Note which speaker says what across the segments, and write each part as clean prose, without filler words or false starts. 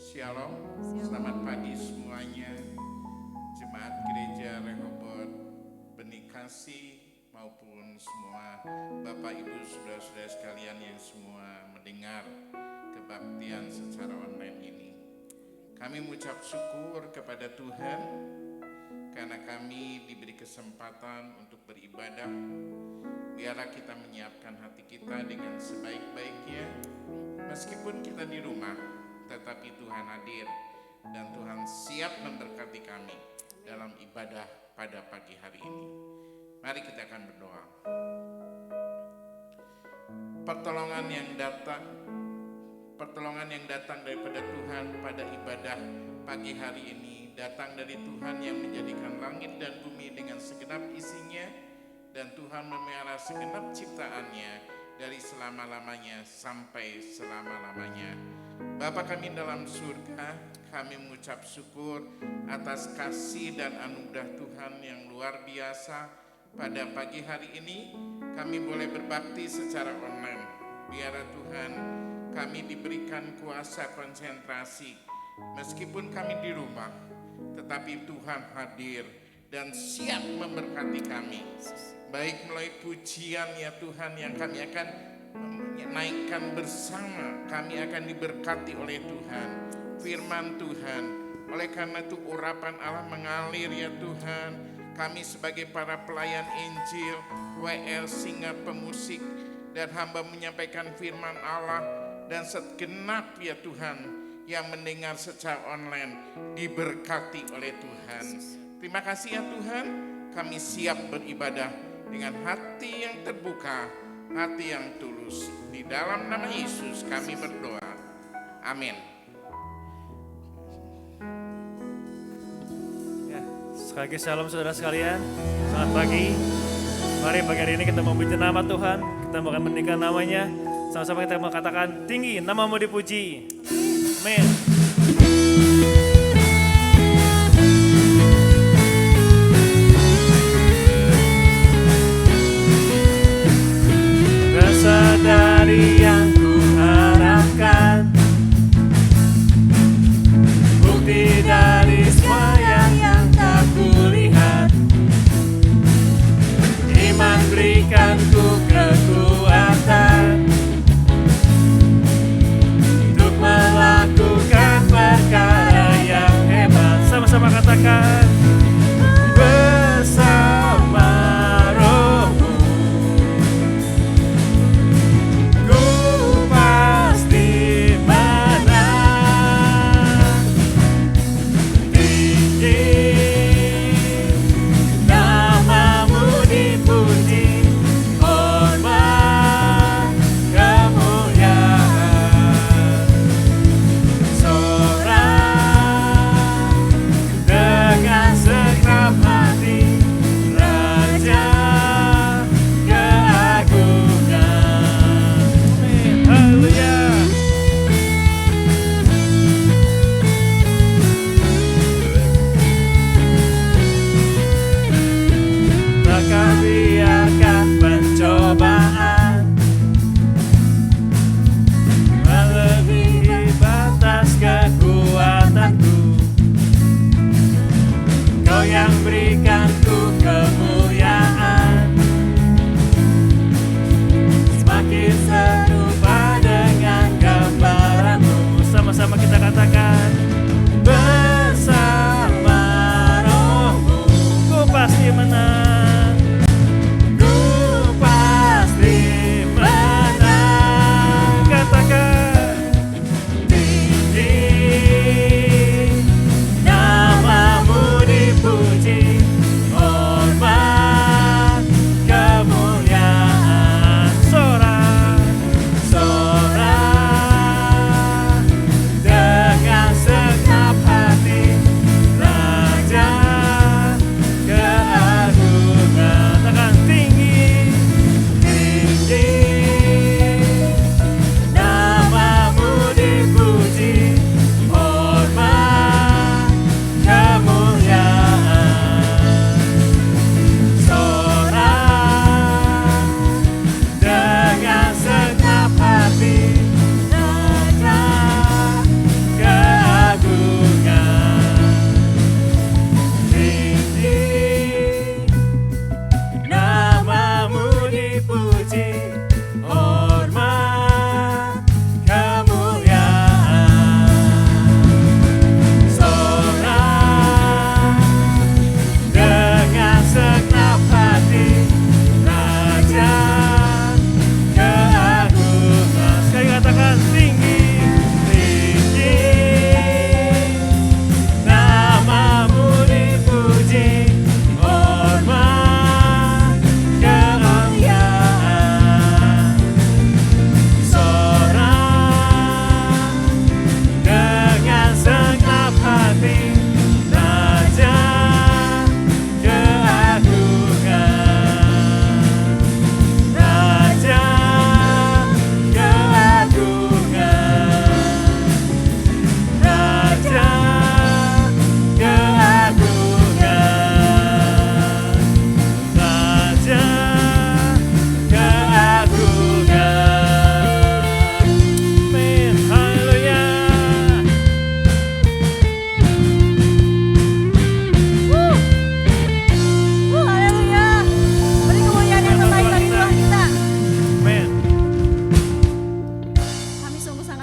Speaker 1: Shalom, selamat pagi semuanya. Jemaat Gereja Rehoboth Benih Kasih maupun semua Bapak Ibu Saudara-saudara sekalian yang semua mendengar kebaktian secara online ini. Kami mengucap syukur kepada Tuhan karena kami diberi kesempatan untuk beribadah. Biarlah kita menyiapkan hati kita dengan sebaik-baiknya. Meskipun kita di rumah, tetapi Tuhan hadir dan Tuhan siap memberkati kami dalam ibadah pada pagi hari ini. Mari kita akan berdoa. Pertolongan yang datang daripada Tuhan pada ibadah pagi hari ini datang dari Tuhan yang menjadikan langit dan bumi dengan segenap isinya, dan Tuhan memelihara segenap ciptaannya dari selama-lamanya sampai selama-lamanya. Bapa kami dalam surga, kami mengucap syukur atas kasih dan anugerah Tuhan yang luar biasa. Pada pagi hari ini kami boleh berbakti secara online. Biarlah Tuhan kami diberikan kuasa konsentrasi. Meskipun kami di rumah, tetapi Tuhan hadir dan siap memberkati kami. Baik melalui pujian ya Tuhan yang kami akan naikkan bersama, kami akan diberkati oleh Tuhan, firman Tuhan. Oleh karena itu urapan Allah mengalir ya Tuhan. Kami sebagai para pelayan Injil, WL Singa pemusik, dan hamba menyampaikan firman Allah, dan segenap ya Tuhan yang mendengar secara online diberkati oleh Tuhan. Terima kasih ya Tuhan, kami siap beribadah dengan hati yang terbuka, hati yang tulus. Di dalam nama Yesus kami berdoa. Amin.
Speaker 2: Ya, sekali lagi shalom saudara sekalian. Selamat pagi. Mari pagi hari ini kita memuji nama Tuhan. Kita akan meninggikan namanya. Sama-sama kita mengatakan tinggi namamu dipuji. Amin. Dari yang ku harapkan, bukti dari semua yang tak kulihat. Iman berikan ku kekuatan untuk melakukan perkara yang hebat. Sama-sama katakan, bersama Rohmu ku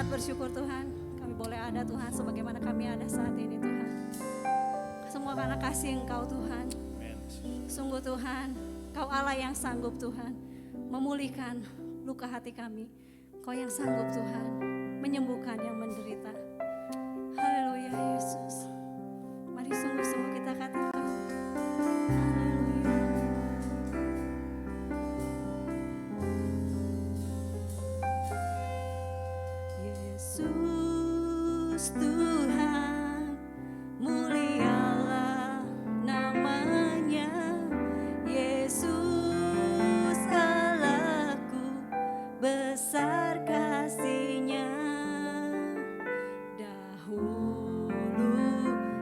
Speaker 3: sangat bersyukur Tuhan, kami boleh ada Tuhan sebagaimana kami ada saat ini Tuhan. Semua karena kasih Engkau Tuhan. Sungguh Tuhan, Kau Allah yang sanggup Tuhan memulihkan luka hati kami. Kau yang sanggup Tuhan menyembuhkan yang menderita. Haleluya Yesus. Mari sungguh-sungguh kita katakan. Haleluya. Yesus Tuhan, mulialah namanya. Yesus Allahku, besar kasih-Nya. Dahulu,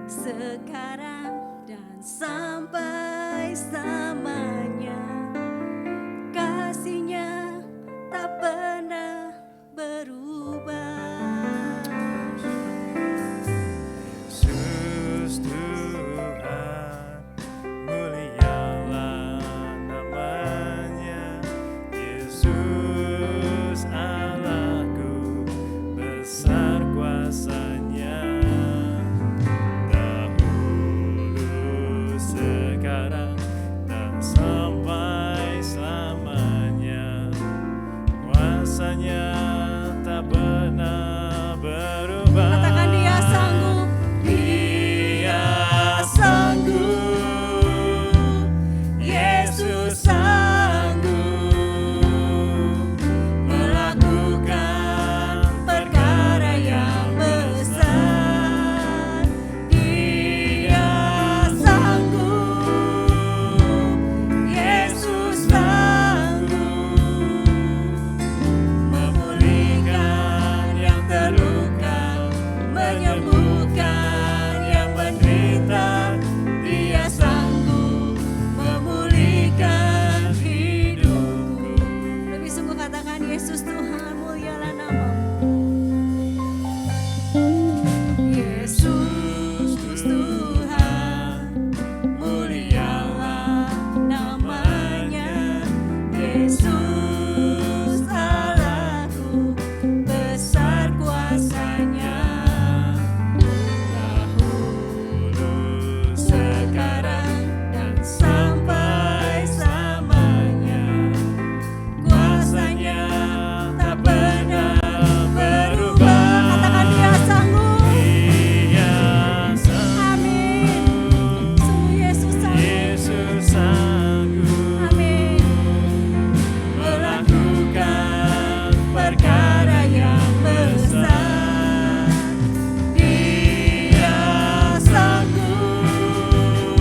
Speaker 3: sekarang, dan sampai selamanya. Kasih-Nya tak pernah berubah.
Speaker 2: Yesus Tuhan, mulialah namanya. Yesus Allahku, besar kuasa-Nya. Dahulu, sekarang, dan sampai selamanya. Kuasa-Nya tak pernah berubah.
Speaker 3: Katakan Dia sanggup.
Speaker 2: Dia sanggup, Yesus sanggup melakukan perkara yang besar. Dia sanggup, Yesus sanggup memulihkan yang terluka, menyembuhkan yang menderita. Dia sanggup memulihkan hidupku.
Speaker 3: Lebih sungguh katakan Yesus Tuhan, mulialah nama-Mu. Yesus Tuhan, mulialah namanya. Yesus Allahku, besar kuasa-Nya. Dahulu, sekarang, dan sampai selamanya. Kuasa-Nya tak pernah berubah. Katakan Dia sanggup.
Speaker 2: Dia sanggup,
Speaker 3: Amin. Sungguh Yesus sanggup.
Speaker 2: Yesus sanggup
Speaker 3: Amin.
Speaker 2: melakukan perkara yang besar.
Speaker 3: Dia sanggup.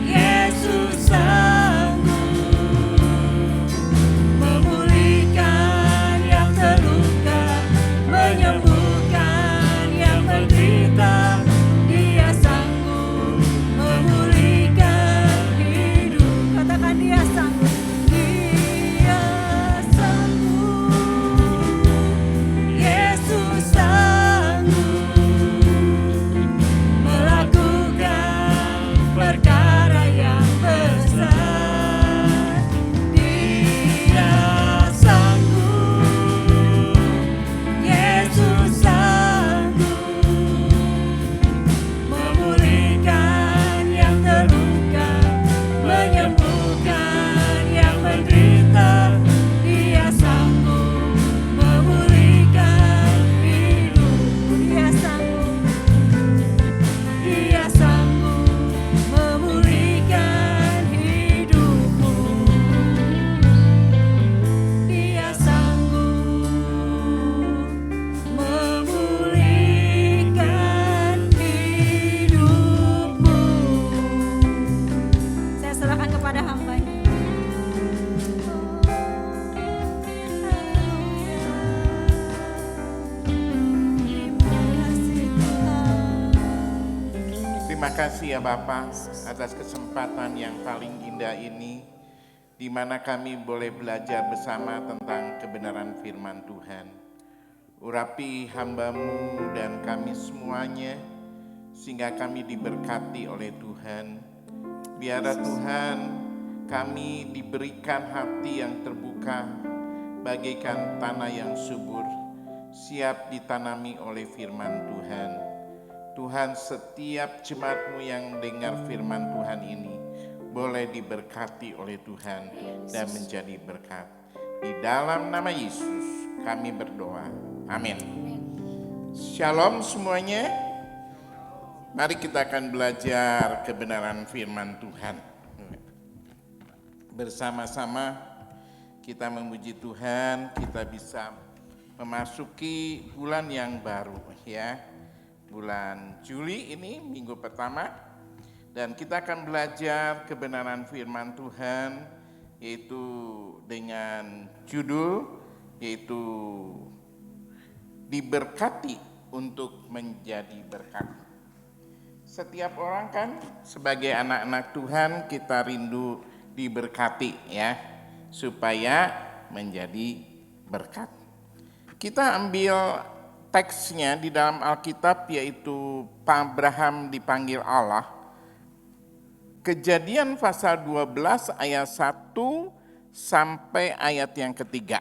Speaker 3: Yesus sanggup memulihkan yang terluka, menyembuhkan yang menderita. Dia sanggup memulihkan hidup. Katakan Dia sanggup. Dia sanggup. Yesus sanggup melakukan perkara yang besar. Dia sanggup. Yesus sanggup memulihkan yang terluka, menyembuhkan yang menderita. Dia sanggup memulihkan hidupku. Dia sanggup. Dia sanggup memulihkan hidupmu. Dia sanggup memulihkan hidupmu. Saya serahkan kepada hamba-Nya.
Speaker 1: Terima kasih ya Bapa atas kesempatan yang paling indah ini, di mana kami boleh belajar bersama tentang kebenaran firman Tuhan. Urapi hamba-Mu dan kami semuanya, sehingga kami diberkati oleh Tuhan. Biarlah Tuhan kami diberikan hati yang terbuka bagaikan tanah yang subur, siap ditanami oleh firman Tuhan. Tuhan, setiap jemaat-Mu yang dengar firman Tuhan ini boleh diberkati oleh Tuhan dan menjadi berkat. Di dalam nama Yesus kami berdoa. Amin. Shalom semuanya. Mari kita akan belajar kebenaran firman Tuhan. Bersama-sama kita memuji Tuhan, kita bisa memasuki bulan yang baru ya. Bulan Juli ini minggu pertama, dan kita akan belajar kebenaran firman Tuhan, yaitu dengan judul yaitu diberkati untuk menjadi berkat. Setiap orang kan sebagai anak-anak Tuhan kita rindu diberkati ya, supaya menjadi berkat. Kita ambil teksnya di dalam Alkitab, yaitu Abraham dipanggil Allah. Kejadian pasal 12 ayat 1 sampai ayat yang ketiga.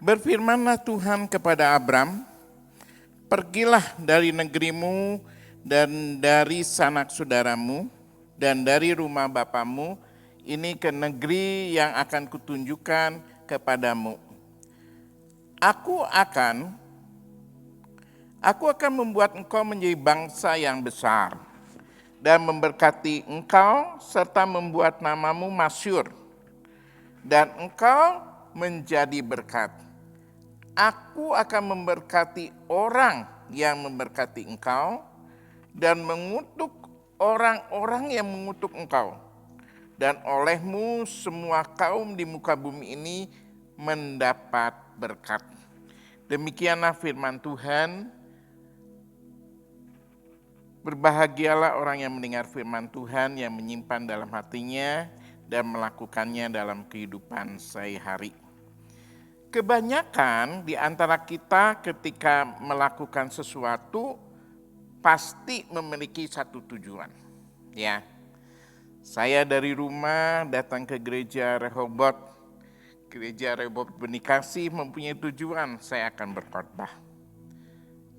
Speaker 1: Berfirmanlah Tuhan kepada Abram, pergilah dari negerimu dan dari sanak saudaramu dan dari rumah bapamu ini ke negeri yang akan kutunjukkan kepadamu. Aku akan membuat engkau menjadi bangsa yang besar dan memberkati engkau serta membuat namamu masyhur dan engkau menjadi berkat. Aku akan memberkati orang yang memberkati engkau dan mengutuk orang-orang yang mengutuk engkau. Dan olehmu semua kaum di muka bumi ini mendapat berkat. Demikianlah firman Tuhan. Berbahagialah orang yang mendengar firman Tuhan, yang menyimpan dalam hatinya dan melakukannya dalam kehidupan sehari-hari. Kebanyakan di antara kita ketika melakukan sesuatu pasti memiliki satu tujuan. Ya. Saya dari rumah datang ke gereja Rehoboth. Gereja Rehoboth Benikasi mempunyai tujuan, saya akan berkhotbah.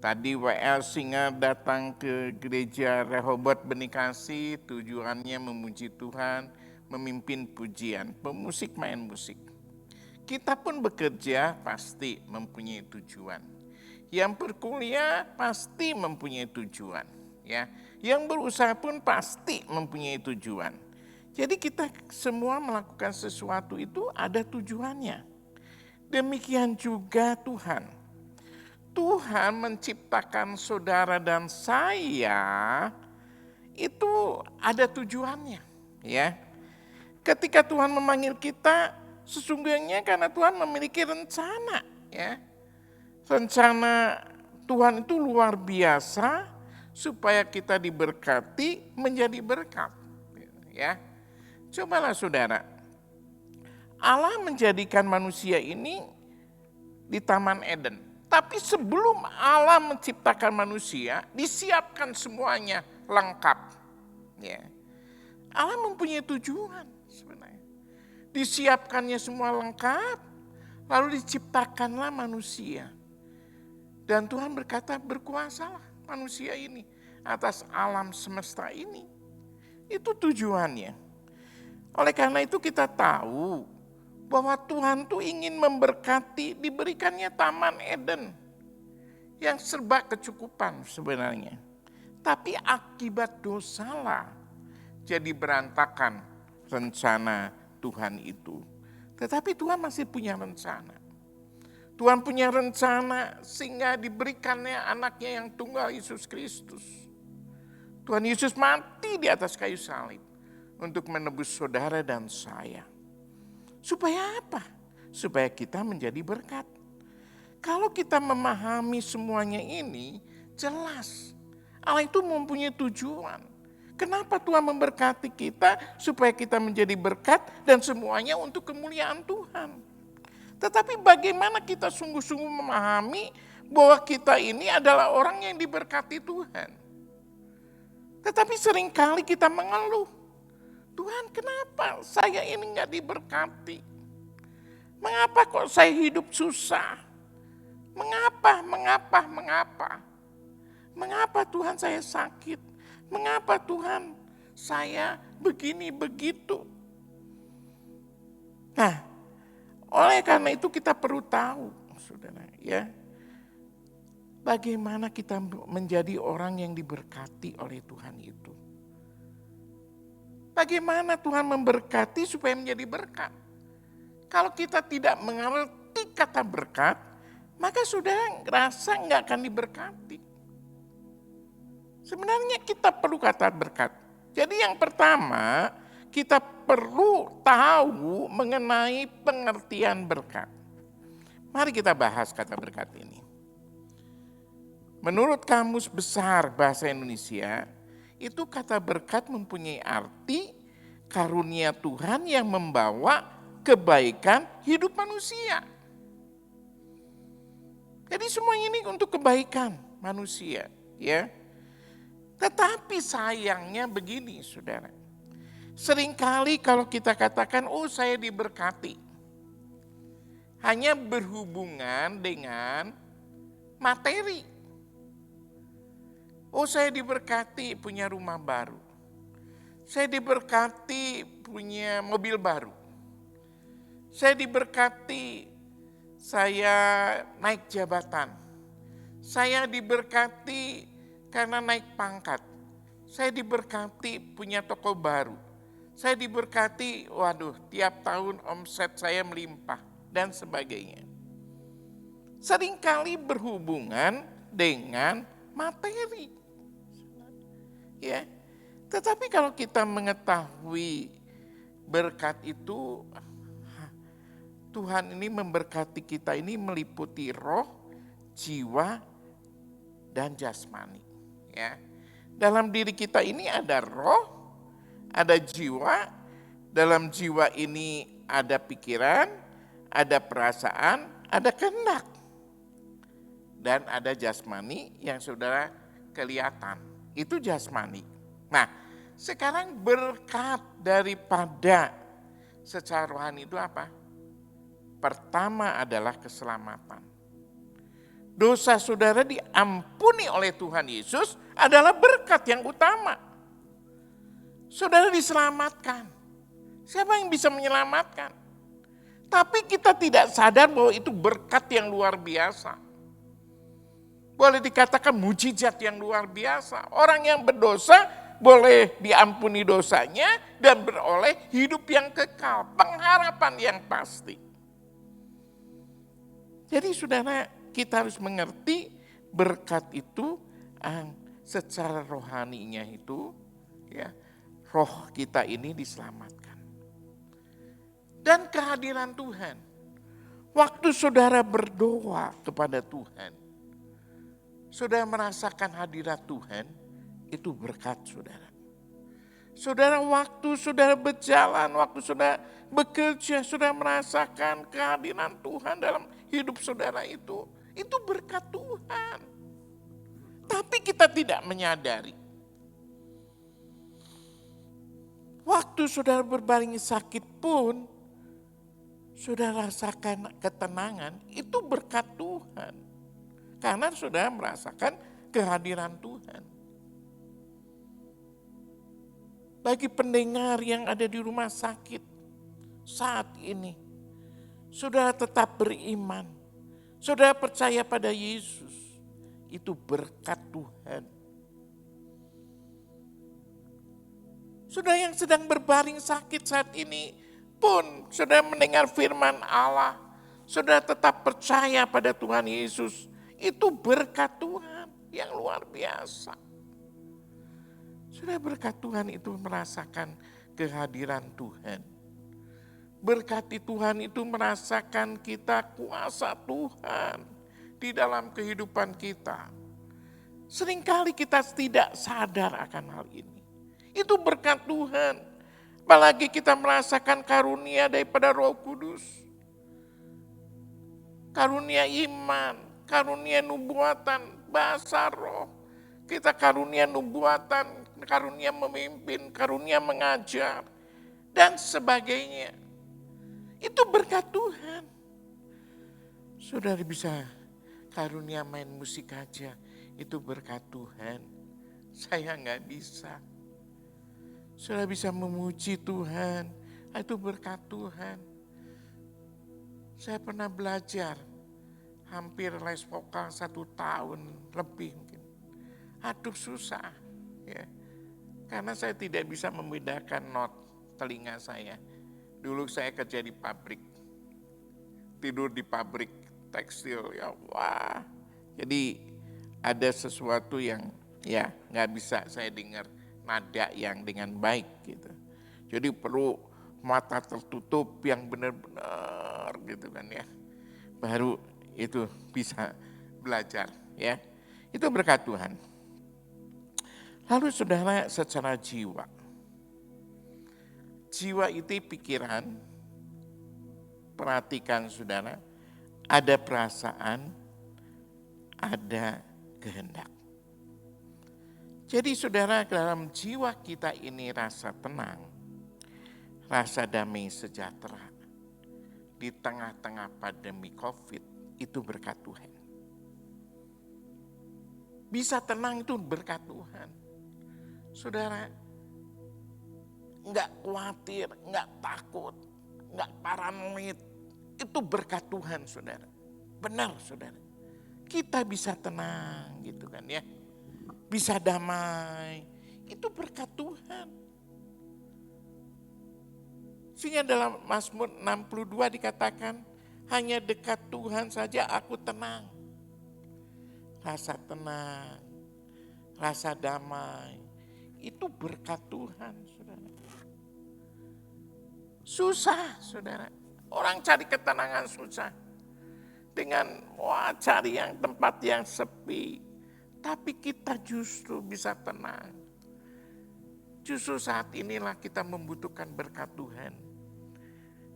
Speaker 1: Tadi WL Singer datang ke gereja Rehoboth Benikasi, tujuannya memuji Tuhan, memimpin pujian, pemusik main musik. Kita pun bekerja pasti mempunyai tujuan. Yang berkuliah pasti mempunyai tujuan, ya. Yang berusaha pun pasti mempunyai tujuan. Jadi kita semua melakukan sesuatu itu ada tujuannya. Demikian juga Tuhan. Tuhan menciptakan saudara dan saya itu ada tujuannya, ya. Ketika Tuhan memanggil kita, sesungguhnya karena Tuhan memiliki rencana, ya. Rencana Tuhan itu luar biasa supaya kita diberkati menjadi berkat, ya. Cobalah saudara, Allah menjadikan manusia ini di Taman Eden. Tapi sebelum Allah menciptakan manusia, disiapkan semuanya lengkap. Ya. Allah mempunyai tujuan sebenarnya. Disiapkannya semua lengkap, lalu diciptakanlah manusia. Dan Tuhan berkata, berkuasalah manusia ini atas alam semesta ini. Itu tujuannya. Oleh karena itu kita tahu bahwa Tuhan tuh ingin memberkati, diberikannya Taman Eden yang serba kecukupan sebenarnya. Tapi akibat dosalah jadi berantakan rencana Tuhan itu. Tetapi Tuhan masih punya rencana. Tuhan punya rencana sehingga diberikannya anaknya yang tunggal, Yesus Kristus. Tuhan Yesus mati di atas kayu salib untuk menebus saudara dan saya. Supaya apa? Supaya kita menjadi berkat. Kalau kita memahami semuanya ini, jelas Allah itu mempunyai tujuan. Kenapa Tuhan memberkati kita? Supaya kita menjadi berkat dan semuanya untuk kemuliaan Tuhan. Tetapi bagaimana kita sungguh-sungguh memahami bahwa kita ini adalah orang yang diberkati Tuhan. Tetapi seringkali kita mengeluh. Tuhan, kenapa saya ini nggak diberkati? Mengapa kok saya hidup susah? Mengapa? Mengapa Tuhan saya sakit? Mengapa Tuhan saya begini begitu? Nah, oleh karena itu kita perlu tahu, saudara, ya, bagaimana kita menjadi orang yang diberkati oleh Tuhan itu. Bagaimana Tuhan memberkati supaya menjadi berkat. Kalau kita tidak mengerti kata berkat, maka saudara rasa nggak akan diberkati. Sebenarnya kita perlu kata berkat. Jadi yang pertama, kita perlu tahu mengenai pengertian berkat. Mari kita bahas kata berkat ini. Menurut Kamus Besar Bahasa Indonesia, itu kata berkat mempunyai arti karunia Tuhan yang membawa kebaikan hidup manusia. Jadi semuanya ini untuk kebaikan manusia, ya. Tetapi sayangnya begini, saudara. Seringkali kalau kita katakan, oh saya diberkati, hanya berhubungan dengan materi. Oh saya diberkati punya rumah baru. Saya diberkati punya mobil baru. Saya diberkati saya naik jabatan. Saya diberkati karena naik pangkat. Saya diberkati punya toko baru. Saya diberkati, waduh, tiap tahun omset saya melimpah dan sebagainya. Seringkali berhubungan dengan materi. Ya. Tetapi kalau kita mengetahui berkat itu, Tuhan ini memberkati kita ini meliputi roh, jiwa, dan jasmani. Ya. Dalam diri kita ini ada roh, ada jiwa, dalam jiwa ini ada pikiran, ada perasaan, ada kehendak. Dan ada jasmani yang saudara kelihatan, itu jasmani. Nah, sekarang berkat daripada secara rohani itu apa? Pertama adalah keselamatan. Dosa saudara diampuni oleh Tuhan Yesus adalah berkat yang utama. Saudara diselamatkan. Siapa yang bisa menyelamatkan? Tapi kita tidak sadar bahwa itu berkat yang luar biasa. Boleh dikatakan mujizat yang luar biasa. Orang yang berdosa boleh diampuni dosanya dan beroleh hidup yang kekal, pengharapan yang pasti. Jadi saudara, kita harus mengerti berkat itu secara rohaninya itu, ya, roh kita ini diselamatkan. Dan kehadiran Tuhan. Waktu saudara berdoa kepada Tuhan, saudara merasakan hadirat Tuhan, itu berkat saudara. Saudara waktu saudara berjalan, waktu saudara bekerja, saudara merasakan kehadiran Tuhan dalam hidup saudara itu berkat Tuhan. Tapi kita tidak menyadari. Waktu saudara berbaring sakit pun, saudara rasakan ketenangan, itu berkat Tuhan. Karena saudara merasakan kehadiran Tuhan. Bagi pendengar yang ada di rumah sakit saat ini, saudara tetap beriman, saudara percaya pada Yesus, itu berkat Tuhan. Saudara yang sedang berbaring sakit saat ini pun, saudara mendengar firman Allah, saudara tetap percaya pada Tuhan Yesus, itu berkat Tuhan yang luar biasa. Saudara, berkat Tuhan itu merasakan kehadiran Tuhan. Berkati Tuhan itu merasakan kita kuasa Tuhan di dalam kehidupan kita. Seringkali kita tidak sadar akan hal ini. Itu berkat Tuhan. Apalagi kita merasakan karunia daripada Roh Kudus. Karunia iman, karunia nubuatan, bahasa roh. Kita karunia nubuatan, karunia memimpin, karunia mengajar, dan sebagainya. Itu berkat Tuhan. Saudara bisa karunia main musik aja, itu berkat Tuhan. Saya nggak bisa. Sudah bisa memuji Tuhan, itu berkat Tuhan. Saya pernah belajar, hampir les vokal 1 tahun lebih mungkin. Aduh susah, ya. Karena saya tidak bisa membedakan not telinga saya. Dulu saya kerja di pabrik, tidur di pabrik tekstil, ya wah. Jadi ada sesuatu yang ya nggak bisa saya dengar nada yang dengan baik gitu. Jadi perlu mata tertutup yang benar-benar gitu kan ya. Baru itu bisa belajar ya. Itu berkat Tuhan. Lalu saudara secara jiwa. Jiwa itu pikiran, perhatikan saudara, ada perasaan, ada kehendak. Jadi saudara, dalam jiwa kita ini rasa tenang, rasa damai sejahtera di tengah-tengah pandemi COVID itu berkat Tuhan. Bisa tenang itu berkat Tuhan. Saudara, enggak khawatir, enggak takut, enggak paranoid, itu berkat Tuhan saudara. Benar saudara. Kita bisa tenang gitu kan ya. Bisa damai, itu berkat Tuhan. Sehingga dalam Mazmur 62 dikatakan, hanya dekat Tuhan saja aku tenang. Rasa tenang, rasa damai, itu berkat Tuhan saudara. Susah saudara, orang cari ketenangan susah. Dengan cari yang tempat yang sepi. Tapi kita justru bisa tenang. Justru saat inilah kita membutuhkan berkat Tuhan.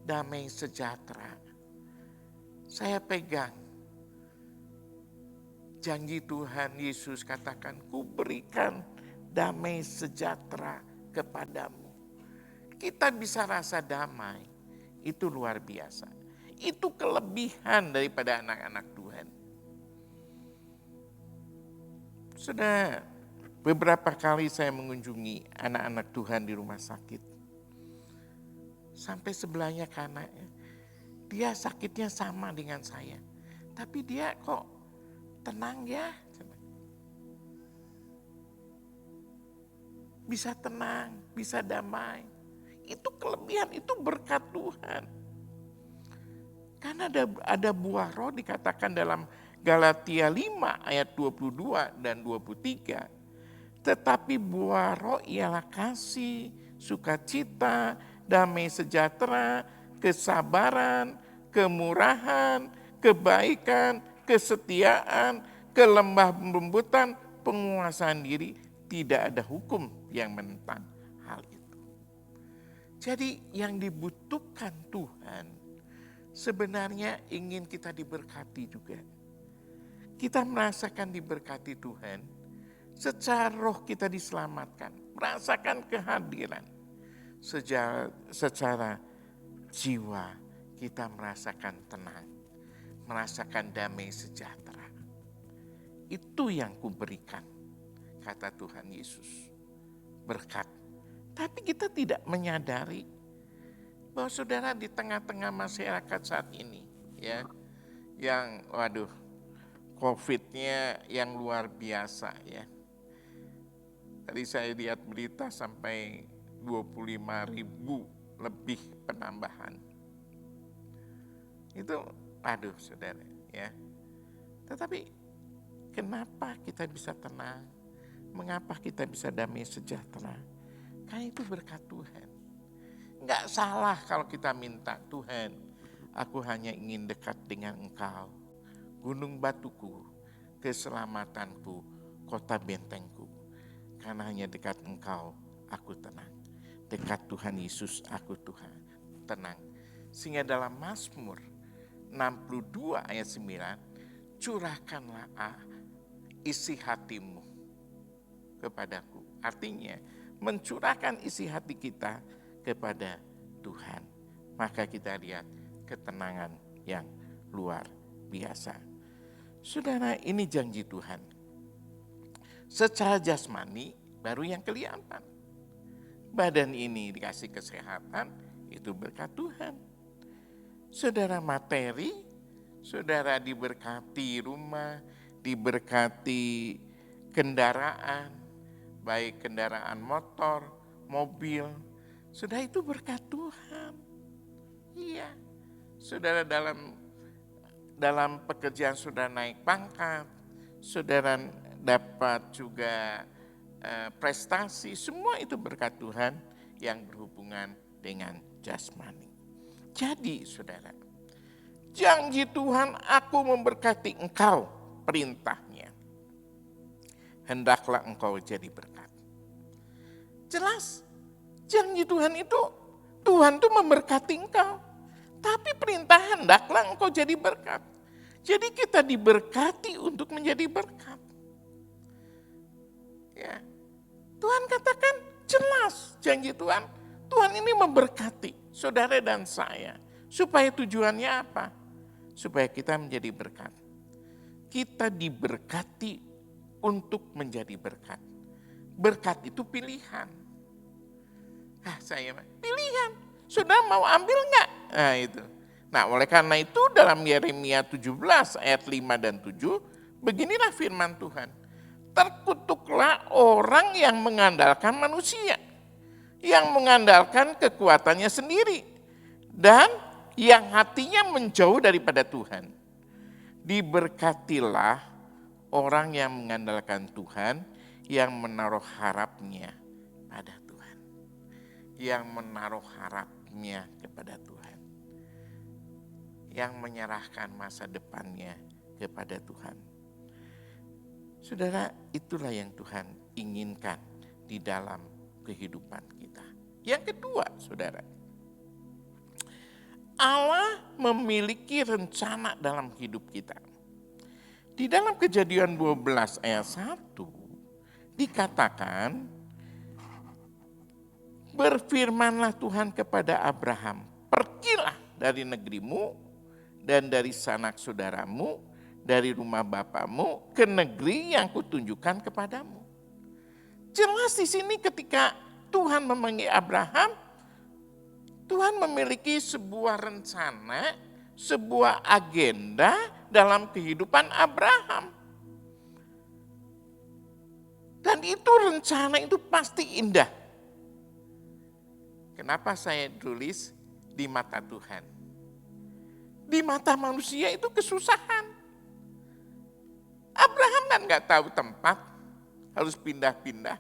Speaker 1: Damai sejahtera. Saya pegang janji Tuhan Yesus katakan, ku berikan damai sejahtera kepadamu. Kita bisa rasa damai. Itu luar biasa. Itu kelebihan daripada anak-anak Tuhan. Sudah beberapa kali saya mengunjungi anak-anak Tuhan di rumah sakit. Sampai sebelahnya karena dia sakitnya sama dengan saya. Tapi dia kok tenang ya. Bisa tenang, bisa damai. Itu kelebihan, itu berkat Tuhan. Karena ada buah roh dikatakan dalam Galatia 5 ayat 22 dan 23. Tetapi buah roh ialah kasih, sukacita, damai sejahtera, kesabaran, kemurahan, kebaikan, kesetiaan, kelemah lembutan, penguasaan diri. Tidak ada hukum yang menentang hal itu. Jadi yang dibutuhkan Tuhan sebenarnya ingin kita diberkati juga. Kita merasakan diberkati Tuhan, secara roh kita diselamatkan, merasakan kehadiran. Secara jiwa kita merasakan tenang, merasakan damai sejahtera. Itu yang kuberikan, kata Tuhan Yesus, berkat. Tapi kita tidak menyadari bahwa saudara di tengah-tengah masyarakat saat ini, ya, yang COVID-nya yang luar biasa ya. Tadi saya lihat berita sampai 25.000 lebih penambahan. Itu saudara ya. Tetapi kenapa kita bisa tenang? Mengapa kita bisa damai sejahtera? Karena itu berkat Tuhan. Enggak salah kalau kita minta, Tuhan, aku hanya ingin dekat dengan Engkau. Gunung batuku, keselamatanku, kota bentengku. Karena hanya dekat Engkau, aku tenang. Dekat Tuhan Yesus, aku Tuhan tenang. Sehingga dalam Mazmur 62 ayat 9, curahkanlah isi hatimu kepadaku. Artinya, mencurahkan isi hati kita kepada Tuhan. Maka kita lihat ketenangan yang luar biasa. Saudara, ini janji Tuhan. Secara jasmani baru yang kelihatan. Badan ini dikasih kesehatan, itu berkat Tuhan. Saudara, materi, saudara diberkati rumah, diberkati kendaraan, baik kendaraan motor, mobil, saudara itu berkat Tuhan. Iya, saudara dalam pekerjaan saudara naik pangkat, saudara dapat juga prestasi, semua itu berkat Tuhan yang berhubungan dengan jasmani. Jadi saudara, janji Tuhan, aku memberkati engkau, perintahnya. Hendaklah engkau jadi berkat. Jelas, janji Tuhan itu, Tuhan itu memberkati engkau. Tapi perintah hendaklah engkau jadi berkat. Jadi kita diberkati untuk menjadi berkat. Ya. Tuhan katakan jelas janji Tuhan. Tuhan ini memberkati saudara dan saya. Supaya tujuannya apa? Supaya kita menjadi berkat. Kita diberkati untuk menjadi berkat. Berkat itu pilihan. Saya pilihan. Saudara mau ambil enggak? Nah itu. Nah oleh karena itu dalam Yeremia 17 ayat 5 dan 7, beginilah firman Tuhan. Terkutuklah orang yang mengandalkan manusia, yang mengandalkan kekuatannya sendiri, dan yang hatinya menjauh daripada Tuhan. Diberkatilah orang yang mengandalkan Tuhan, yang menaruh harapnya pada Tuhan. Yang menaruh harapnya kepada Tuhan. Yang menyerahkan masa depannya kepada Tuhan. Saudara, itulah yang Tuhan inginkan di dalam kehidupan kita. Yang kedua, saudara, Allah memiliki rencana dalam hidup kita. Di dalam Kejadian 12 ayat 1 dikatakan, berfirmanlah Tuhan kepada Abraham, pergilah dari negerimu dan dari sanak saudaramu, dari rumah bapamu ke negeri yang kutunjukkan kepadamu. Jelas di sini ketika Tuhan memanggil Abraham, Tuhan memiliki sebuah rencana, sebuah agenda dalam kehidupan Abraham. Dan itu rencana itu pasti indah. Kenapa saya tulis di mata Tuhan? Di mata manusia itu kesusahan. Abraham kan gak tahu tempat, harus pindah-pindah.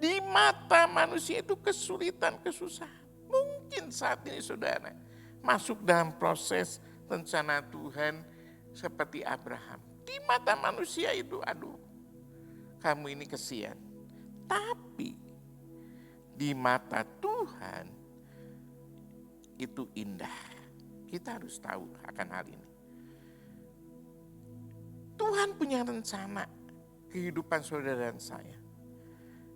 Speaker 1: Di mata manusia itu kesulitan, kesusahan. Mungkin saat ini saudara masuk dalam proses rencana Tuhan seperti Abraham. Di mata manusia itu, aduh, kamu ini kesian. Tapi di mata Tuhan itu indah. Kita harus tahu akan hal ini. Tuhan punya rencana kehidupan saudara dan saya.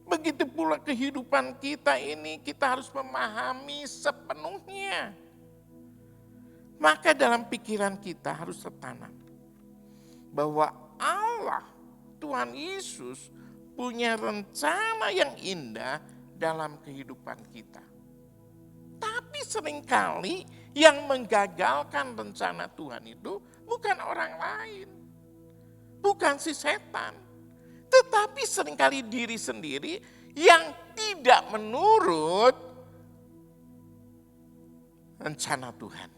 Speaker 1: Begitu pula kehidupan kita ini, kita harus memahami sepenuhnya. Maka dalam pikiran kita harus tertanam bahwa Allah, Tuhan Yesus, punya rencana yang indah dalam kehidupan kita. Tapi seringkali yang menggagalkan rencana Tuhan itu bukan orang lain. Bukan si setan, tetapi seringkali diri sendiri yang tidak menurut rencana Tuhan.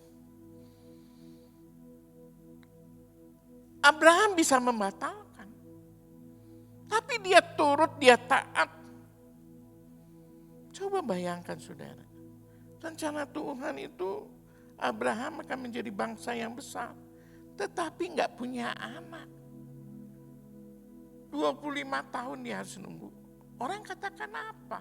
Speaker 1: Abraham bisa membatalkan, tapi dia turut, dia taat. Coba bayangkan saudara, rencana Tuhan itu Abraham akan menjadi bangsa yang besar, tetapi gak punya anak. 25 tahun dia harus nunggu. Orang katakan apa?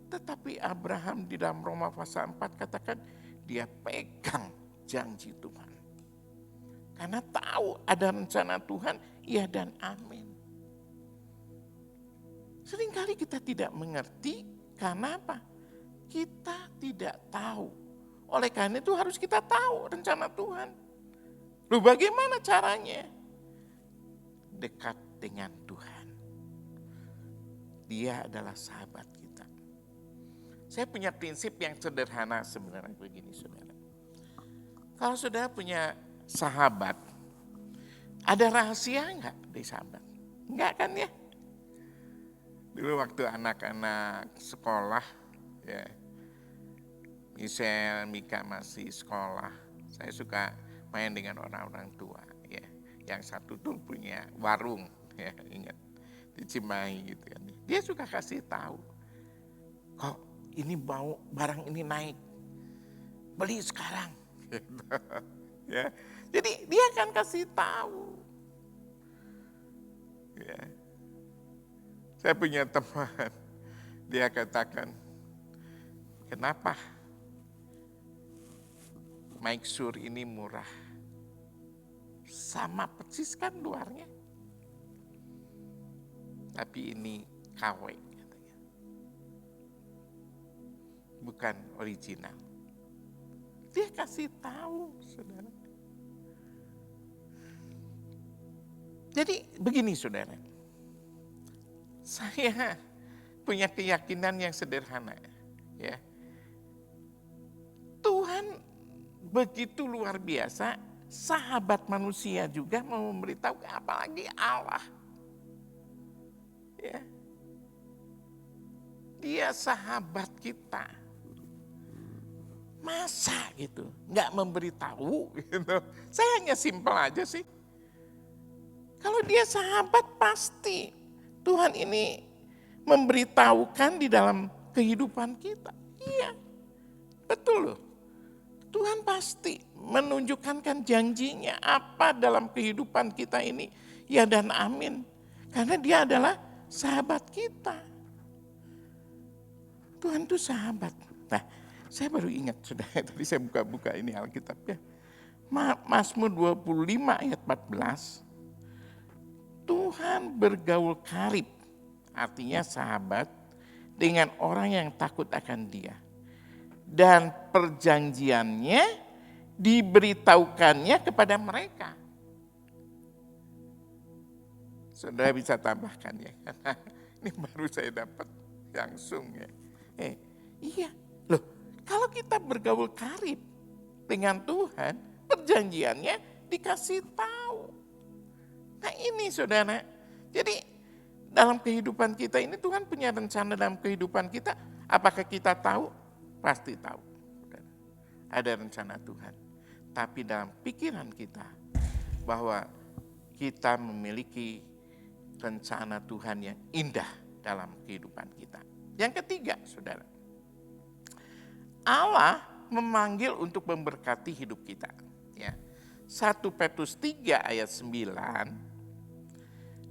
Speaker 1: Tetapi Abraham di dalam Roma pasal 4 katakan dia pegang janji Tuhan. Karena tahu ada rencana Tuhan, iya dan amin. Seringkali kita tidak mengerti karena apa? Kita tidak tahu Oleh karena itu harus kita tahu rencana Tuhan. Loh, bagaimana caranya? Dekat dengan Tuhan. Dia adalah sahabat kita. Saya punya prinsip yang sederhana sebenarnya begini, saudara. Kalau saudara punya sahabat, ada rahasia enggak dari sahabat? Enggak kan ya? Dulu waktu anak-anak sekolah, ya, Michelle, Mika masih sekolah, saya suka main dengan orang-orang tua, ya. Yang satu tuh punya warung, ya, ingat, di Cimahi gitu kan. Dia suka kasih tahu, kok ini mau barang ini naik, beli sekarang. Gitu. Ya. Jadi dia akan kasih tahu. Ya. Saya punya teman, dia katakan, kenapa Mike Sur ini murah? Sama persis kan luarnya. Tapi ini KW katanya. Bukan original. Dia kasih tahu, saudara. Jadi begini, saudara. Saya punya keyakinan yang sederhana, ya. Tuhan begitu luar biasa, sahabat manusia juga mau memberitahu, apalagi Allah. Ya. Dia sahabat kita. Masa gitu, nggak memberitahu gitu. Saya hanya simpel aja sih. Kalau dia sahabat pasti Tuhan ini memberitahukan di dalam kehidupan kita. Iya, betul loh. Tuhan pasti menunjukkan janjinya apa dalam kehidupan kita ini. Ya dan amin. Karena dia adalah sahabat kita. Tuhan itu sahabat. Nah, saya baru ingat, sudah tadi saya buka-buka ini Alkitab ya. Mazmur 25 ayat 14. Tuhan bergaul karib, artinya sahabat, dengan orang yang takut akan dia. Dan perjanjiannya diberitahukannya kepada mereka. Saudara bisa tambahkan ya, karena ini baru saya dapat langsung ya. Iya, loh kalau kita bergaul karib dengan Tuhan, perjanjiannya dikasih tahu. Nah ini saudara, jadi dalam kehidupan kita ini Tuhan punya rencana dalam kehidupan kita. Apakah kita tahu? Pasti tahu. Ada rencana Tuhan. Tapi dalam pikiran kita bahwa kita memiliki rencana Tuhan yang indah dalam kehidupan kita. Yang ketiga, saudara. Allah memanggil untuk memberkati hidup kita. Ya. 1 Petrus 3 ayat 9.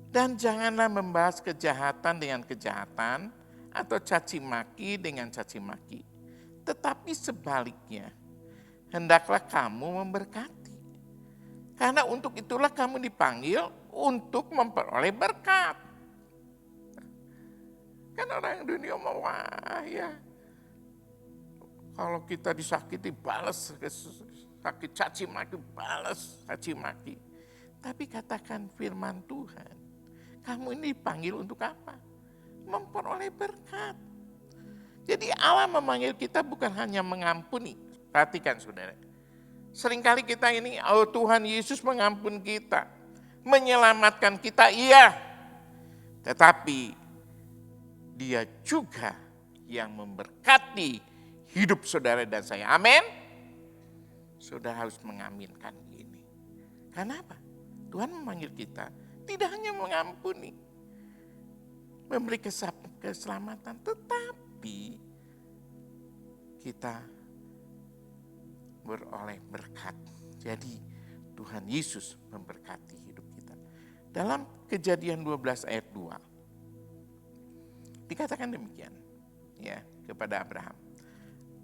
Speaker 1: Dan janganlah membahas kejahatan dengan kejahatan atau caci maki dengan caci maki. Tetapi sebaliknya, hendaklah kamu memberkati. Karena untuk itulah kamu dipanggil untuk memperoleh berkat. Kan orang dunia mau wah ya. Kalau kita disakiti balas, sakit caci maki balas caci maki. Tapi katakan firman Tuhan, kamu ini dipanggil untuk apa? Memperoleh berkat. Jadi Allah memanggil kita bukan hanya mengampuni. Perhatikan saudara. Seringkali kita ini, oh Tuhan Yesus mengampuni kita. Menyelamatkan kita, iya. Tetapi dia juga yang memberkati hidup saudara dan saya. Amin. Saudara harus mengaminkan ini. Kenapa? Tuhan memanggil kita tidak hanya mengampuni, memberi keselamatan, tetapi kita beroleh berkat. Jadi Tuhan Yesus memberkati hidup kita. Dalam Kejadian 12 ayat 2 dikatakan demikian ya kepada Abraham.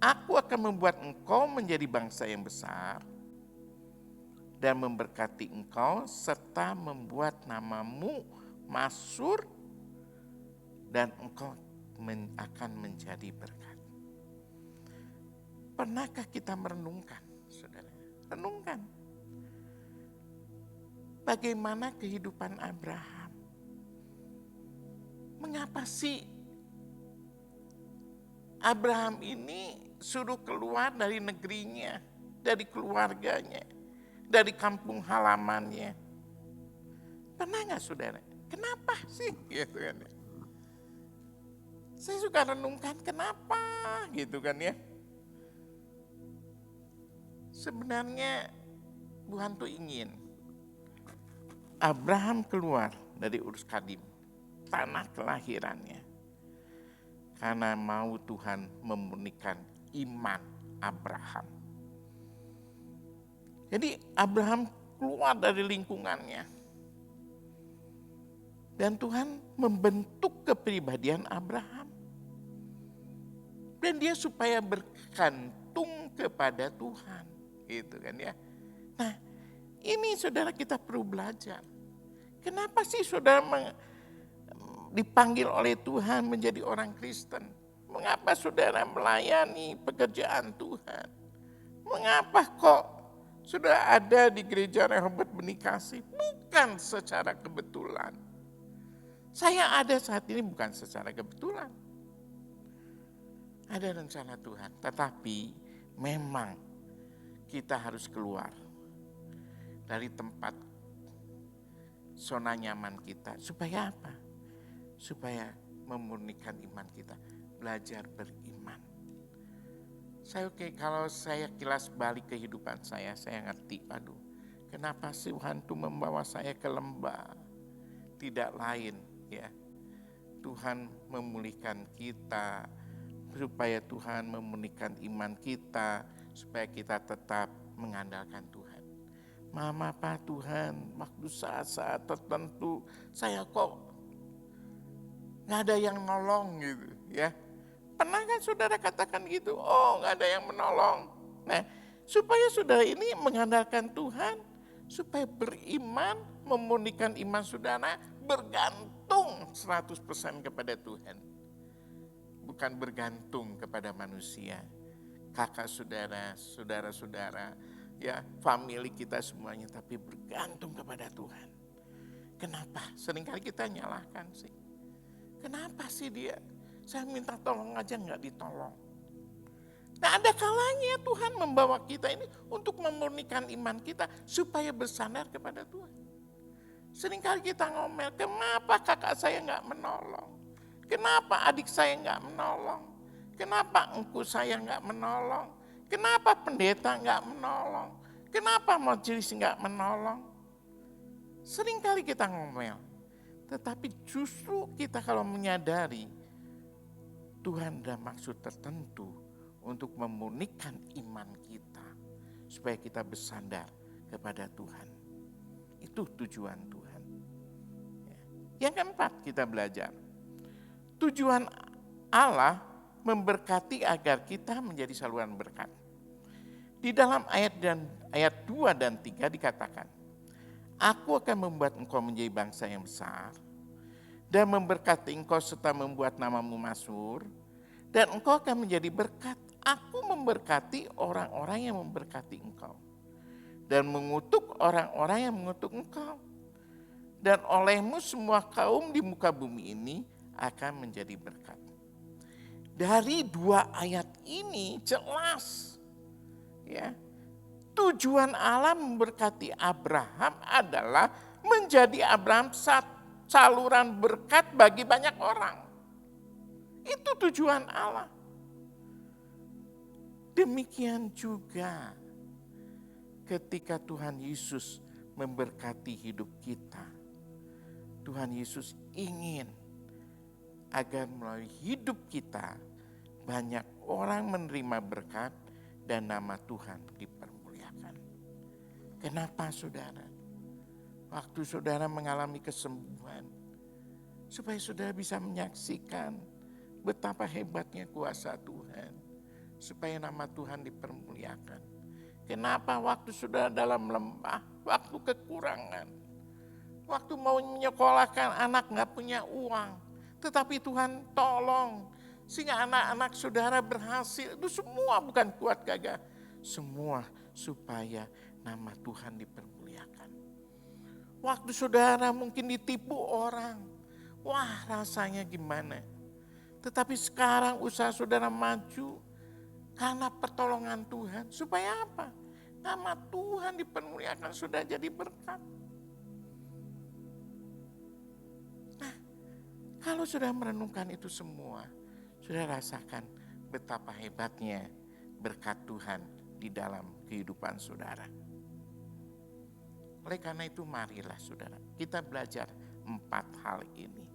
Speaker 1: Aku akan membuat engkau menjadi bangsa yang besar dan memberkati engkau serta membuat namamu masyhur dan engkau akan menjadi berkat. Pernahkah kita merenungkan, saudara? Renungkan. Bagaimana kehidupan Abraham? Mengapa sih Abraham ini suruh keluar dari negerinya, dari keluarganya, dari kampung halamannya? Pernah nggak saudara? Kenapa sih? Gitu kan ya. Saya suka renungkan kenapa gitu kan ya. Sebenarnya Tuhan tuh ingin Abraham keluar dari Ur Kasdim, tanah kelahirannya. Karena mau Tuhan memurnikan iman Abraham. Jadi Abraham keluar dari lingkungannya. Dan Tuhan membentuk kepribadian Abraham. Dan dia supaya bergantung kepada Tuhan. Gitu kan ya. Nah, ini saudara kita perlu belajar. Kenapa sih saudara dipanggil oleh Tuhan menjadi orang Kristen? Mengapa saudara melayani pekerjaan Tuhan? Mengapa kok sudah ada di gereja Rehoboth Benih Kasih? Bukan secara kebetulan. Saya ada saat ini bukan secara kebetulan. Ada rencana Tuhan, tetapi memang kita harus keluar dari tempat zona nyaman kita. Supaya apa? Supaya memurnikan iman kita, belajar beriman. Kalau saya kilas balik kehidupan saya ngerti, aduh, kenapa sih Tuhan tuh membawa saya ke lembah? Tidak lain ya, Tuhan memulihkan kita, supaya Tuhan memurnikan iman kita, supaya kita tetap mengandalkan Tuhan. Mama, Pak, Tuhan, waktu saat-saat tertentu saya kok nggak ada yang nolong gitu ya. Pernah kan saudara katakan gitu? Oh, nggak ada yang menolong. Nah, supaya saudara ini mengandalkan Tuhan, supaya beriman, memurnikan iman saudara, bergantung 100% kepada Tuhan. Bukan bergantung kepada manusia. Kakak saudara, saudara-saudara, ya, family kita semuanya, tapi bergantung kepada Tuhan. Kenapa? Seringkali kita nyalahkan sih. Kenapa sih dia? Saya minta tolong aja nggak ditolong. Nah, ada kalanya Tuhan membawa kita ini untuk memurnikan iman kita supaya bersandar kepada Tuhan. Seringkali kita ngomel, kenapa kakak saya nggak menolong? Kenapa adik saya nggak menolong? Kenapa engku saya nggak menolong? Kenapa pendeta nggak menolong? Kenapa majelis nggak menolong? Seringkali kita ngomel. Tetapi justru kita kalau menyadari Tuhan ada maksud tertentu untuk memurnikan iman kita. Supaya kita bersandar kepada Tuhan. Itu tujuan Tuhan. Yang keempat kita belajar. Tujuan Allah memberkati agar kita menjadi saluran berkat. Di dalam ayat 2 dan 3 dikatakan, Aku akan membuat engkau menjadi bangsa yang besar, dan memberkati engkau serta membuat namamu masyhur, dan engkau akan menjadi berkat. Aku memberkati orang-orang yang memberkati engkau, dan mengutuk orang-orang yang mengutuk engkau. Dan olehmu semua kaum di muka bumi ini akan menjadi berkat. Dari 2 ayat ini jelas ya, tujuan Allah memberkati Abraham adalah menjadi Abraham saluran berkat bagi banyak orang. Itu tujuan Allah. Demikian juga ketika Tuhan Yesus memberkati hidup kita. Tuhan Yesus ingin agar melalui hidup kita banyak orang menerima berkat dan nama Tuhan dipermuliakan. Kenapa saudara? Waktu saudara mengalami kesembuhan, supaya saudara bisa menyaksikan betapa hebatnya kuasa Tuhan, supaya nama Tuhan dipermuliakan. Kenapa waktu saudara dalam lembah, waktu kekurangan, waktu mau menyekolahkan anak gak punya uang, tetapi Tuhan tolong Sehingga anak-anak saudara berhasil. Itu semua bukan kuat gagah. Semua supaya nama Tuhan dipermuliakan. Waktu saudara mungkin ditipu orang. Wah, rasanya gimana? Tetapi sekarang usaha saudara maju karena pertolongan Tuhan. Supaya apa? Nama Tuhan dipermuliakan, sudah jadi berkat. Nah, kalau sudah merenungkan itu semua, sudah rasakan betapa hebatnya berkat Tuhan di dalam kehidupan saudara. Oleh karena itu marilah saudara, kita belajar 4 hal ini.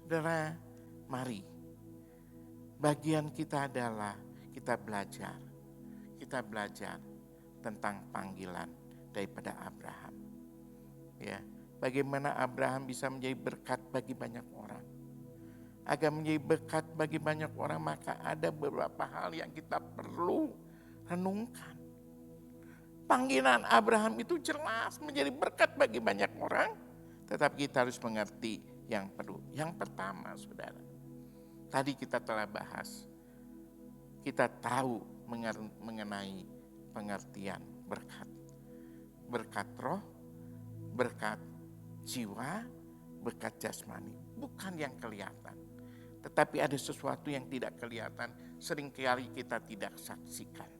Speaker 1: Saudara, mari. Bagian kita adalah kita belajar tentang panggilan daripada Abraham. Ya, bagaimana Abraham bisa menjadi berkat bagi banyak orang. Agar menjadi berkat bagi banyak orang, maka ada beberapa hal yang kita perlu renungkan. Panggilan Abraham itu jelas menjadi berkat bagi banyak orang, tetapi kita harus mengerti yang perlu. Yang pertama, saudara, tadi kita telah bahas, kita tahu mengenai pengertian berkat. Berkat roh, berkat jiwa, berkat jasmani. Bukan yang kelihatan. Tetapi ada sesuatu yang tidak kelihatan, seringkali kita tidak saksikan.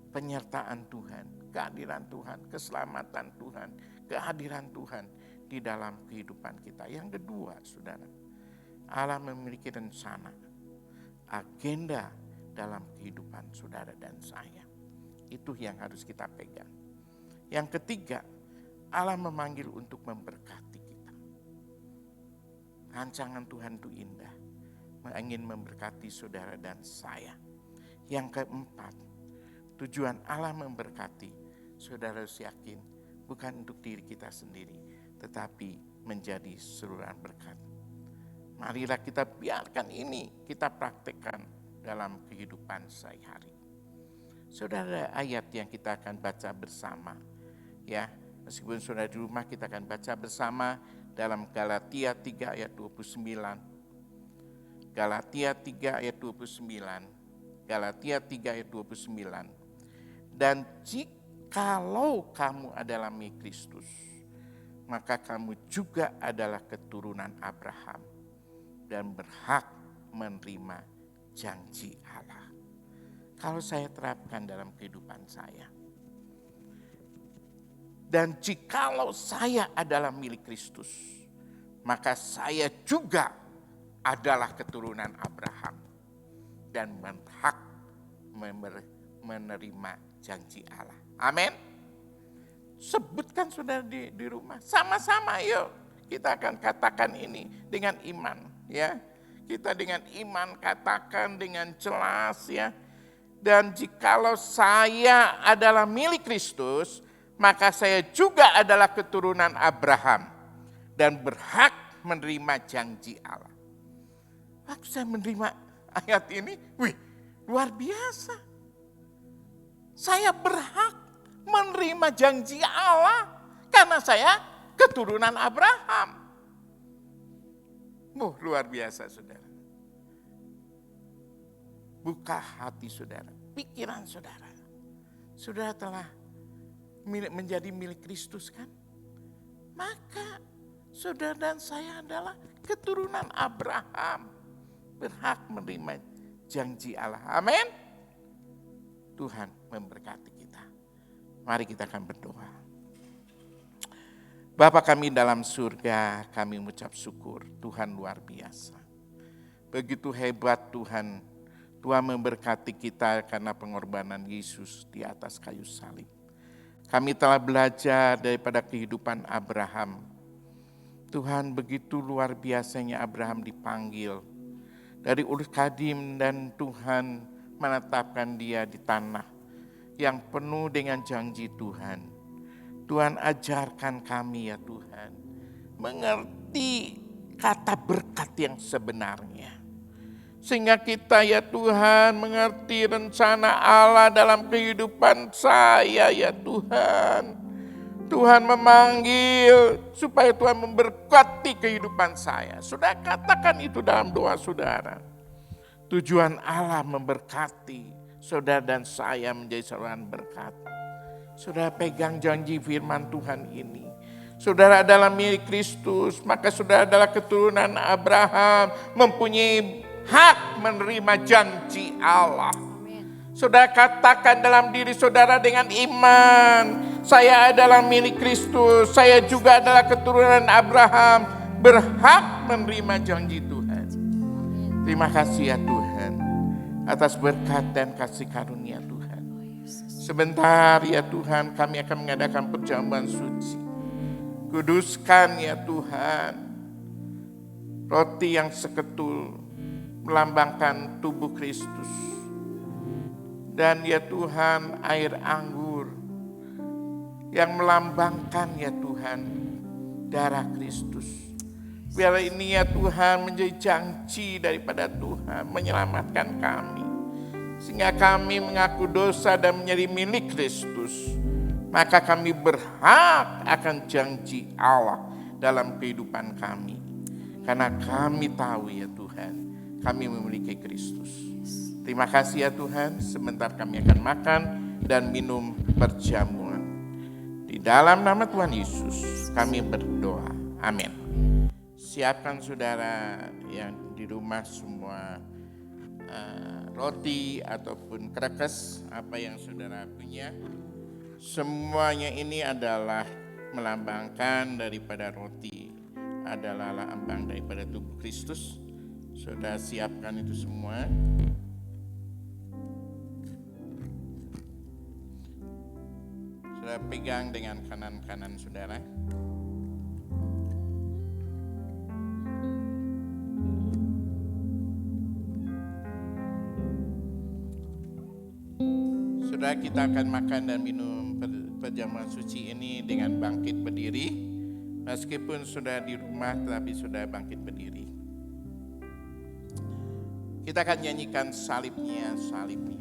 Speaker 1: Penyertaan Tuhan, kehadiran Tuhan, keselamatan Tuhan, kehadiran Tuhan di dalam kehidupan kita. Yang kedua, saudara, Allah memiliki rencana, agenda dalam kehidupan saudara dan saya. Itu yang harus kita pegang. Yang ketiga, Allah memanggil untuk memberkati kita. Rancangan Tuhan itu indah, ingin memberkati saudara dan saya. Yang keempat, tujuan Allah memberkati, saudara harus yakin bukan untuk diri kita sendiri, tetapi menjadi saluran berkat. Marilah kita biarkan ini kita praktekkan dalam kehidupan sehari-hari. Saudara, ayat yang kita akan baca bersama, ya, meskipun saudara di rumah, kita akan baca bersama dalam Galatia 3 ayat 29. Galatia 3 ayat 29. Galatia 3 ayat 29. Dan jikalau kamu adalah milik Kristus, maka kamu juga adalah keturunan Abraham dan berhak menerima janji Allah. Kalau saya terapkan dalam kehidupan saya. Dan jikalau saya adalah milik Kristus, maka saya juga adalah keturunan Abraham dan berhak menerima janji Allah. Amin. Sebutkan saudara di rumah. Sama-sama yuk kita akan katakan ini dengan iman, ya. Kita dengan iman katakan dengan jelas, ya. Dan jikalau saya adalah milik Kristus, maka saya juga adalah keturunan Abraham dan berhak menerima janji Allah. Waktu saya menerima ayat ini, luar biasa. Saya berhak menerima janji Allah karena saya keturunan Abraham. Luar biasa, saudara. Buka hati saudara, pikiran saudara. Saudara telah menjadi milik Kristus, kan? Maka saudara dan saya adalah keturunan Abraham, berhak menerima janji Allah. Amin. Tuhan memberkati kita. Mari kita akan berdoa. Bapa kami dalam surga, kami mengucap syukur. Tuhan luar biasa. Begitu hebat Tuhan. Tuhan memberkati kita karena pengorbanan Yesus di atas kayu salib. Kami telah belajar daripada kehidupan Abraham. Tuhan, begitu luar biasanya Abraham dipanggil dari Ur Kadim, dan Tuhan menetapkan dia di tanah yang penuh dengan janji Tuhan. Tuhan, ajarkan kami ya Tuhan, mengerti kata berkat yang sebenarnya. Sehingga kita ya Tuhan mengerti rencana Allah dalam kehidupan saya ya Tuhan. Tuhan memanggil supaya Tuhan memberkati kehidupan saya. Saudara katakan itu dalam doa saudara. Tujuan Allah memberkati saudara dan saya menjadi saluran berkat. Saudara pegang janji firman Tuhan ini. Saudara adalah milik Kristus, maka saudara adalah keturunan Abraham, mempunyai hak menerima janji Allah. Saudara katakan dalam diri saudara dengan iman, saya adalah milik Kristus, saya juga adalah keturunan Abraham, berhak menerima janji Tuhan. Terima kasih ya Tuhan, atas berkat dan kasih karunia Tuhan. Sebentar ya Tuhan, kami akan mengadakan perjamuan suci. Kuduskan ya Tuhan, roti yang seketul melambangkan tubuh Kristus. Dan ya Tuhan, air anggur yang melambangkan ya Tuhan, darah Kristus. Biar ini ya Tuhan menjadi janji daripada Tuhan menyelamatkan kami. Sehingga kami mengaku dosa dan menjadi milik Kristus. Maka kami berhak akan janji Allah dalam kehidupan kami. Karena kami tahu ya Tuhan, kami memiliki Kristus. Terima kasih ya Tuhan, sebentar kami akan makan dan minum perjamuan. Di dalam nama Tuhan Yesus kami berdoa. Amin. Siapkan saudara yang di rumah semua roti ataupun krekes, apa yang saudara punya. Semuanya ini adalah melambangkan daripada roti, adalah lambang daripada tubuh Kristus. Saudara siapkan itu semua. Saudara pegang dengan kanan-kanan saudara. Saudara, kita akan makan dan minum perjamuan suci ini dengan bangkit berdiri. Meskipun sudah di rumah, tetapi sudah bangkit berdiri. Kita akan nyanyikan salibnya, salibnya.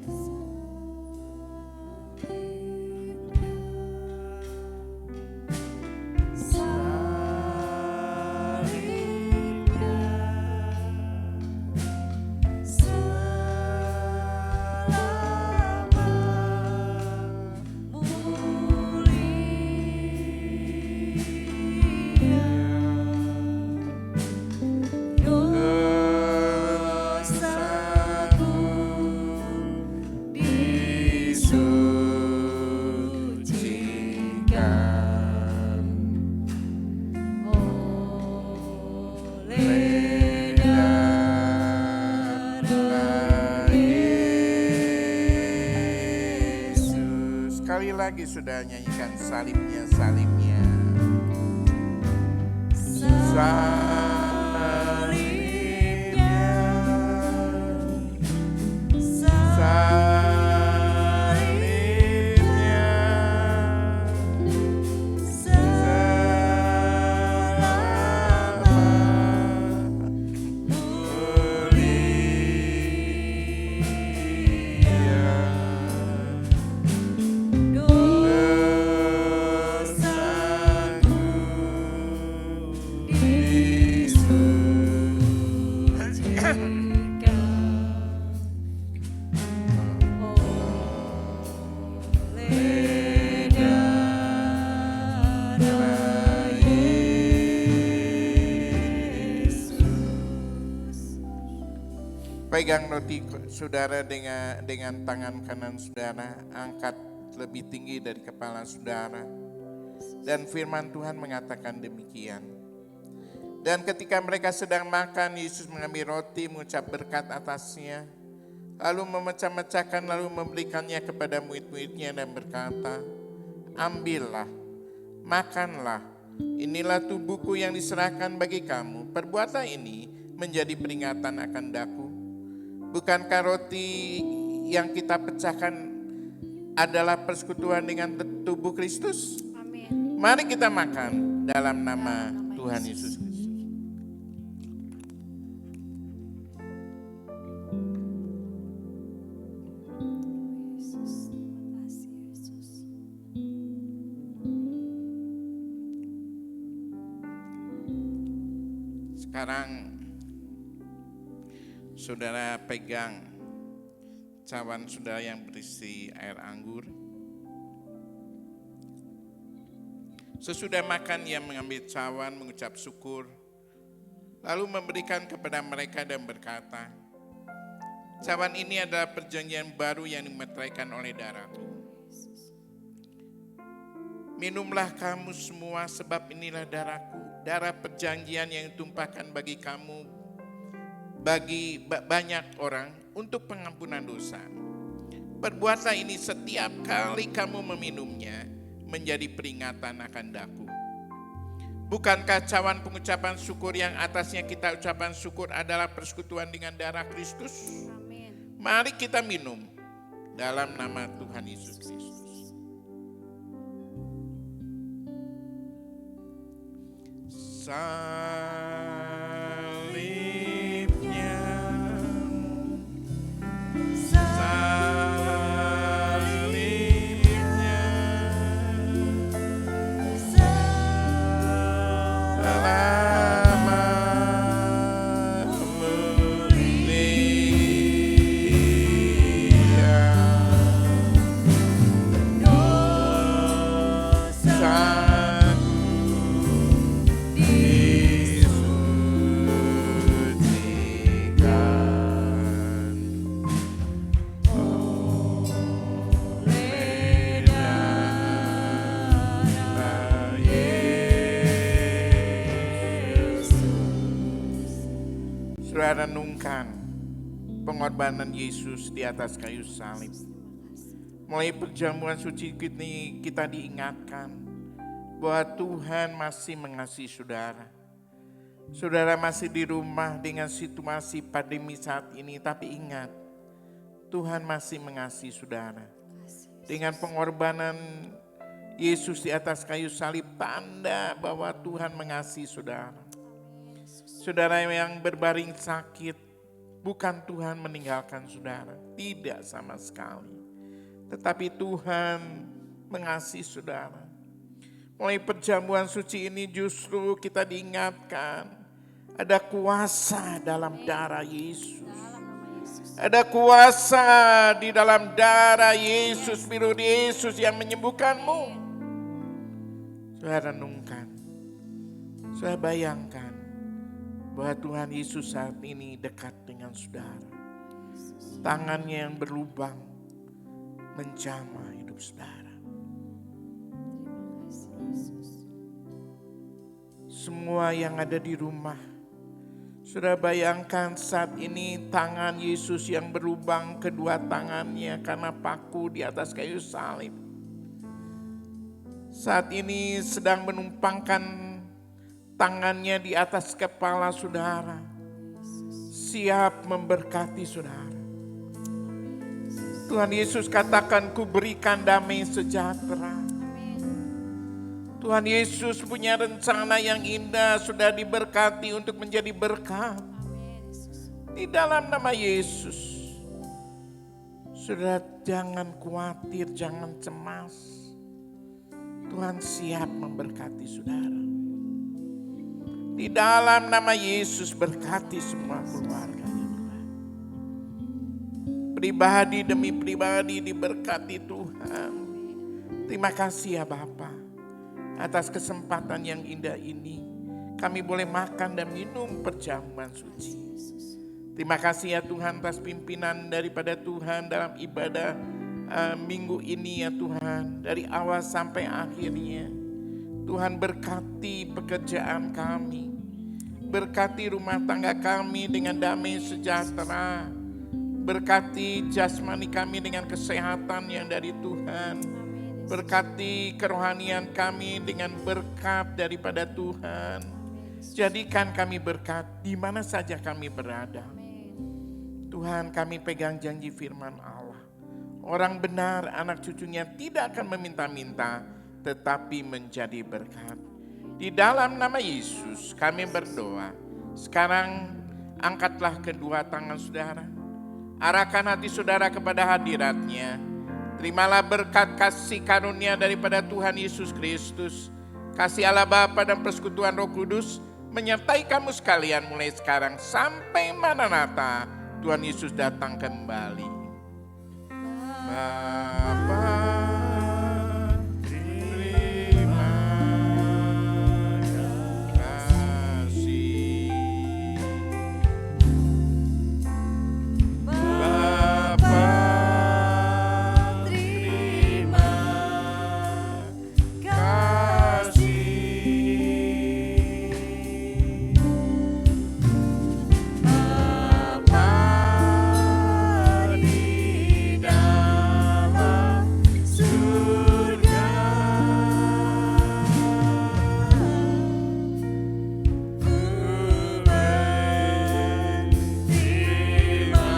Speaker 1: Lagi sudah nyanyikan salibnya, salibnya. Salibnya, salibnya, pegang roti saudara dengan tangan kanan saudara, angkat lebih tinggi dari kepala saudara. Dan firman Tuhan mengatakan demikian. Dan ketika mereka sedang makan, Yesus mengambil roti, mengucap berkat atasnya, lalu memecah-mecahkan, lalu memberikannya kepada murid-muridnya dan berkata, ambillah, makanlah, inilah tubuhku yang diserahkan bagi kamu. Perbuatlah ini menjadi peringatan akan daku. Bukankah roti yang kita pecahkan adalah persekutuan dengan tubuh Kristus?
Speaker 3: Amin.
Speaker 1: Mari kita makan dalam nama Tuhan Yesus Kristus. Sekarang saudara pegang cawan saudara yang berisi air anggur. Sesudah makan ia mengambil cawan, mengucap syukur, lalu memberikan kepada mereka dan berkata, cawan ini adalah perjanjian baru yang dimeteraikan oleh darahku. Minumlah kamu semua sebab inilah darahku, darah perjanjian yang ditumpahkan bagi kamu, bagi banyak orang untuk pengampunan dosa. Perbuatlah ini setiap kali kamu meminumnya, menjadi peringatan akan daku. Bukankah cawan pengucapan syukur yang atasnya kita ucapan syukur adalah persekutuan dengan darah Kristus?
Speaker 3: Amin.
Speaker 1: Mari kita minum dalam nama Tuhan Yesus Kristus. Salibnya, salibnya, selamat mulia dosaku disucikan oleh darah Yesus. Saudara renungkan pengorbanan Yesus di atas kayu salib. Mulai perjamuan suci ini kita diingatkan bahwa Tuhan masih mengasihi saudara. Saudara masih di rumah dengan situasi pandemi saat ini, tapi ingat, Tuhan masih mengasihi saudara. Dengan pengorbanan Yesus di atas kayu salib, tanda bahwa Tuhan mengasihi saudara. Saudara yang berbaring sakit, bukan Tuhan meninggalkan saudara, tidak sama sekali. Tetapi Tuhan mengasihi saudara. Mulai perjamuan suci ini justru kita diingatkan ada kuasa dalam darah Yesus. Ada kuasa di dalam darah Yesus, biru Yesus yang menyembuhkanmu. Saudara renungkan, saya bayangkan bahwa Tuhan Yesus saat ini dekat dengan saudara. Tangannya yang berlubang menjamah hidup saudara. Semua yang ada di rumah, saudara bayangkan saat ini tangan Yesus yang berlubang kedua tangannya karena paku di atas kayu salib. Saat ini sedang menumpangkan tangannya di atas kepala saudara, siap memberkati saudara. Tuhan Yesus katakan, ku berikan damai sejahtera. Tuhan Yesus punya rencana yang indah, sudah diberkati untuk menjadi berkat. Di dalam nama Yesus, saudara jangan khawatir, jangan cemas. Tuhan siap memberkati saudara. Di dalam nama Yesus berkati semua keluarga. Pribadi demi pribadi diberkati Tuhan. Terima kasih ya Bapa atas kesempatan yang indah ini. Kami boleh makan dan minum perjamuan suci. Terima kasih ya Tuhan atas pimpinan daripada Tuhan dalam ibadah minggu ini ya Tuhan. Dari awal sampai akhirnya. Tuhan berkati pekerjaan kami. Berkati rumah tangga kami dengan damai sejahtera. Berkati jasmani kami dengan kesehatan yang dari Tuhan. Berkati kerohanian kami dengan berkat daripada Tuhan. Jadikan kami berkat di mana saja kami berada. Tuhan, kami pegang janji firman Allah. Orang benar, anak cucunya tidak akan meminta-minta, tetapi menjadi berkat. Di dalam nama Yesus kami berdoa. Sekarang angkatlah kedua tangan saudara. Arahkan hati saudara kepada hadiratnya. Terimalah berkat kasih karunia daripada Tuhan Yesus Kristus. Kasih Allah Bapa dan persekutuan Roh Kudus menyertai kamu sekalian mulai sekarang sampai Maranatha Tuhan Yesus datang kembali. Bapa, terima kasih. Bapa, terima kasih. Bapa di dalam surga, ku berterima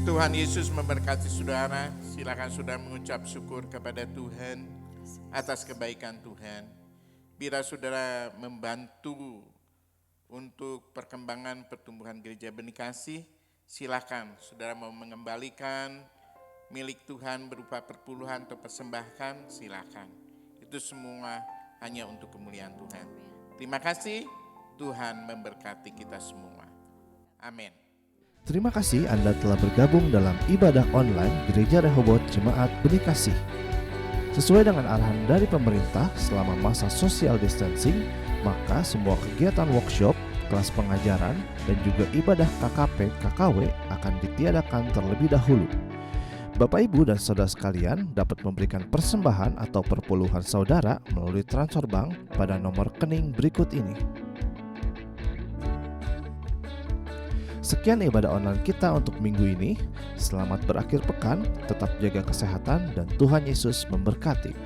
Speaker 1: Tuhan Yesus memberkati saudara. Silakan saudara mengucap syukur kepada Tuhan atas kebaikan Tuhan. Bila saudara membantu untuk perkembangan pertumbuhan gereja Benih Kasih, silakan saudara mau mengembalikan milik Tuhan berupa perpuluhan atau persembahkan, silakan. Itu semua hanya untuk kemuliaan Tuhan. Terima kasih, Tuhan memberkati kita semua. Amin.
Speaker 4: Terima kasih Anda telah bergabung dalam ibadah online Gereja Rehoboth Jemaat Benih Kasih. Sesuai dengan arahan dari pemerintah selama masa social distancing, maka semua kegiatan workshop, kelas pengajaran, dan juga ibadah KKP, KKW akan ditiadakan terlebih dahulu. Bapak, Ibu, dan saudara sekalian dapat memberikan persembahan atau perpuluhan saudara melalui transfer bank pada nomor rekening berikut ini. Sekian ibadah online kita untuk minggu ini. Selamat berakhir pekan, tetap jaga kesehatan, dan Tuhan Yesus memberkati.